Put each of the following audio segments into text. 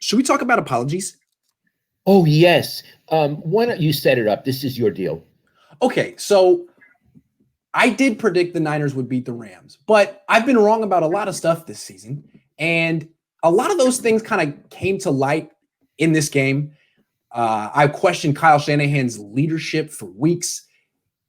Should we talk about apologies? Oh, yes. Why don't you set it up? This is your deal. Okay, so I did predict the Niners would beat the Rams, but I've been wrong about a lot of stuff this season. And a lot of those things kind of came to light in this game. I questioned Kyle Shanahan's leadership for weeks.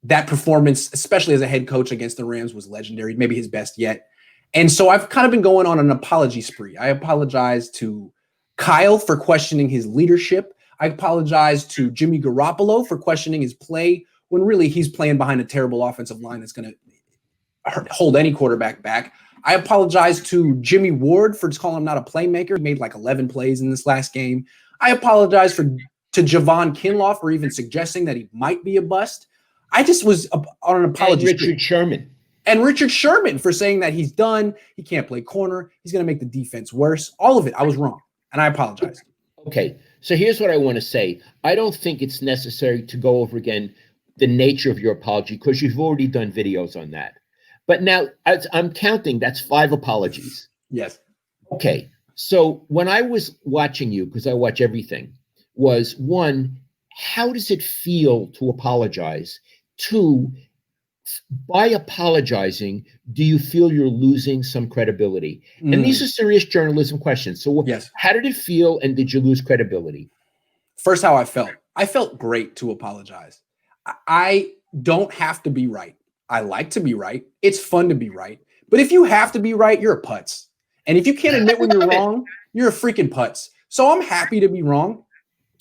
That performance, especially as a head coach against the Rams, was legendary, maybe his best yet. And so I've kind of been going on an apology spree. I apologize to Kyle for questioning his leadership. I apologize to Jimmy Garoppolo for questioning his play when really he's playing behind a terrible offensive line that's going to hold any quarterback back. I apologize to Jimmy Ward for just calling him not a playmaker. He made like 11 plays in this last game. I apologize to Javon Kinlaw for even suggesting that he might be a bust. I just was on an apology. And Richard Sherman. And Richard Sherman for saying that he's done. He can't play corner. He's going to make the defense worse. All of it. I was wrong. And I apologize. Okay. So here's what I want to say. I don't think it's necessary to go over again the nature of your apology because you've already done videos on that. But now I'm counting, that's 5 apologies. Yes. Okay. So when I was watching you, because I watch everything, was 1, how does it feel to apologize? 2, by apologizing, do you feel you're losing some credibility? And these are serious journalism questions. So yes. How did it feel and did you lose credibility? First, how I felt. I felt great to apologize. I don't have to be right. I like to be right. It's fun to be right. But if you have to be right, you're a putz. And if you can't admit when you're wrong, you're a freaking putz. So I'm happy to be wrong.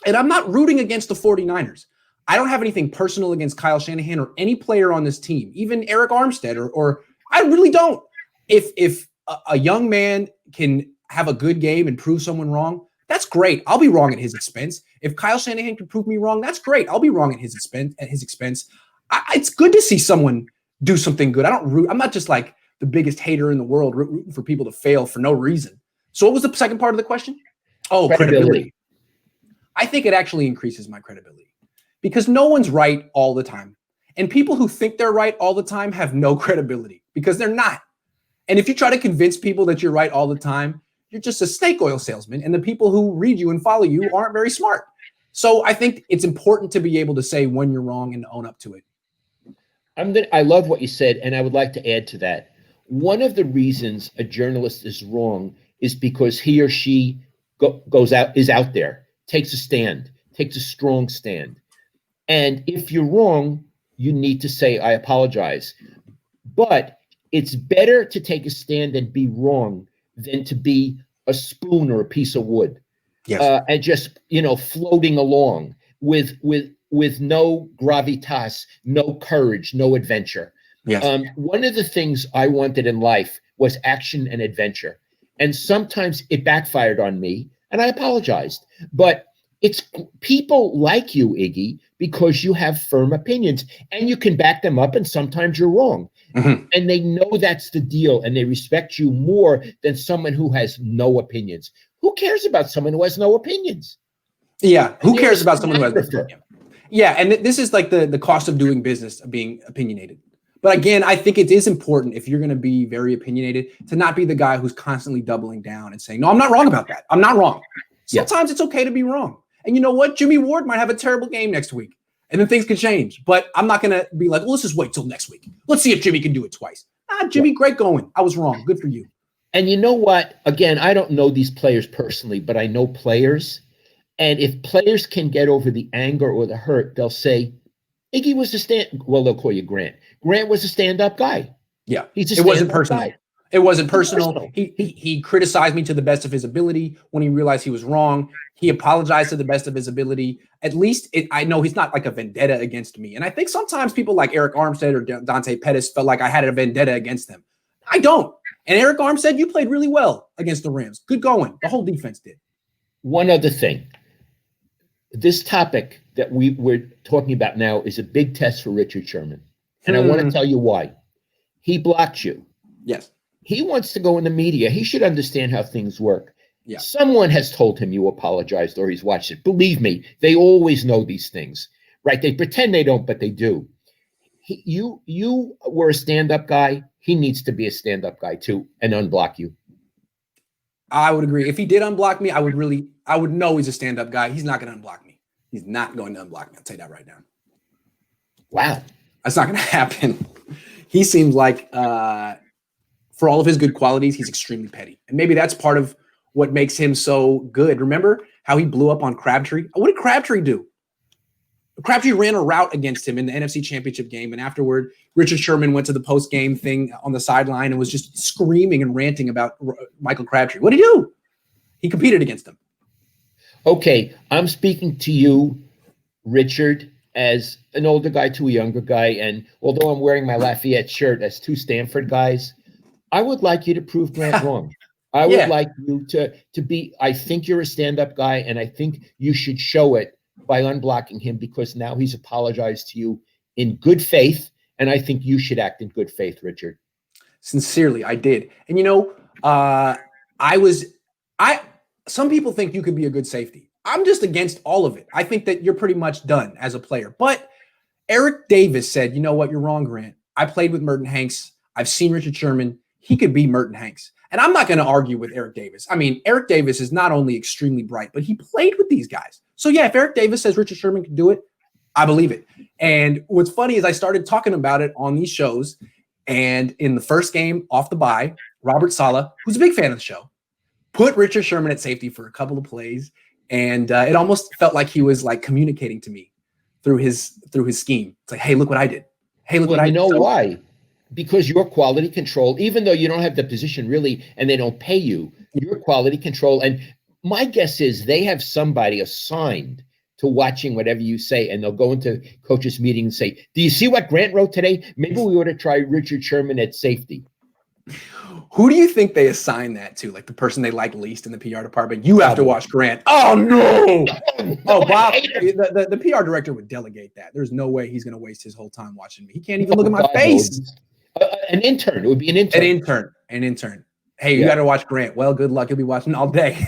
And I'm not rooting against the 49ers. I don't have anything personal against Kyle Shanahan or any player on this team, even Eric Armstead, or I really don't. If a young man can have a good game and prove someone wrong, that's great. I'll be wrong at his expense. If Kyle Shanahan can prove me wrong, that's great. I'll be wrong at his expense. It's good to see someone do something good. I'm not just like the biggest hater in the world rooting for people to fail for no reason. So what was the second part of the question? Oh, credibility. I think it actually increases my credibility because no one's right all the time. And people who think they're right all the time have no credibility because they're not. And if you try to convince people that you're right all the time, you're just a snake oil salesman. And the people who read you and follow you aren't very smart. So I think it's important to be able to say when you're wrong and own up to it. I love what you said, and I would like to add to that. One of the reasons a journalist is wrong is because he or she is out there, takes a stand, takes a strong stand. And if you're wrong, you need to say, I apologize. But it's better to take a stand and be wrong than to be a spoon or a piece of wood. Yes. And just, floating along with no gravitas, no courage, no adventure. Yes. One of the things I wanted in life was action and adventure. And sometimes it backfired on me, and I apologized. But it's people like you, Iggy, because you have firm opinions, and you can back them up, and sometimes you're wrong. Mm-hmm. And they know that's the deal, and they respect you more than someone who has no opinions. Who cares about someone who has no opinions? Yeah, who cares about someone who has no opinions? Yeah, and this is like the cost of doing business, of being opinionated. But again, I think it is important if you're going to be very opinionated to not be the guy who's constantly doubling down and saying, no, I'm not wrong about that. I'm not wrong. Sometimes it's okay to be wrong. And you know what? Jimmy Ward might have a terrible game next week, and then things could change. But I'm not going to be like, well, let's just wait till next week. Let's see if Jimmy can do it twice. Jimmy, great going. I was wrong. Good for you. And you know what? Again, I don't know these players personally, but I know players. And if players can get over the anger or the hurt, they'll say, Iggy was they'll call you Grant. Grant was a stand-up guy. Yeah. It wasn't personal. It wasn't personal. He criticized me to the best of his ability. When he realized he was wrong, he apologized to the best of his ability. At least I know he's not like a vendetta against me. And I think sometimes people like Eric Armstead or Dante Pettis felt like I had a vendetta against them. I don't. And Eric Armstead, you played really well against the Rams. Good going. The whole defense did. One other thing. This topic that we're talking about now is a big test for Richard Sherman. And I want to tell you why. He blocked you. Yes. He wants to go in the media. He should understand how things work. Yeah. Someone has told him you apologized or he's watched it. Believe me, they always know these things, right? They pretend they don't, but they do. You were a stand-up guy. He needs to be a stand-up guy too and unblock you. I would agree. If he did unblock me, I would know he's a stand-up guy. He's not going to unblock me. He's not going to unblock me. I'll tell you that right now. Wow. That's not going to happen. He seems like, for all of his good qualities, he's extremely petty. And maybe that's part of what makes him so good. Remember how he blew up on Crabtree? What did Crabtree do? Crabtree ran a route against him in the NFC Championship game, and afterward, Richard Sherman went to the post-game thing on the sideline and was just screaming and ranting about Michael Crabtree. What did he do? He competed against him. Okay, I'm speaking to you, Richard, as an older guy to a younger guy, and although I'm wearing my Lafayette shirt as two Stanford guys, I would like you to prove Grant wrong. I would like you to be, I think you're a stand-up guy, and I think you should show it by unblocking him, because now he's apologized to you in good faith, and I think you should act in good faith, Richard. Sincerely, I did. And some people think you could be a good safety. I'm just against all of it. I think that you're pretty much done as a player. But Eric Davis said, you know what, you're wrong, Grant. I played with Merton Hanks. I've seen Richard Sherman. He could be Merton Hanks. And I'm not going to argue with Eric Davis. I mean, Eric Davis is not only extremely bright, but he played with these guys. So yeah, if Eric Davis says Richard Sherman can do it, I believe it. And what's funny is I started talking about it on these shows. And in the first game off the bye, Robert Saleh, who's a big fan of the show, put Richard Sherman at safety for a couple of plays. And it almost felt like he was like communicating to me through his scheme. It's like, hey, look what I did. Hey, look what I did. You know why? Because your quality control, even though you don't have the position really, and they don't pay you, your quality control. And my guess is they have somebody assigned to watching whatever you say, and they'll go into coaches' meeting and say, do you see what Grant wrote today? Maybe we ought to try Richard Sherman at safety. Who do you think they assign that to? Like the person they like least in the PR department? You have to watch Grant. Oh, no. Oh, Bob. The PR director would delegate that. There's no way he's going to waste his whole time watching me. He can't even look at my face. An intern. It would be an intern. An intern. Hey, you got to watch Grant. Well, good luck. You'll be watching all day.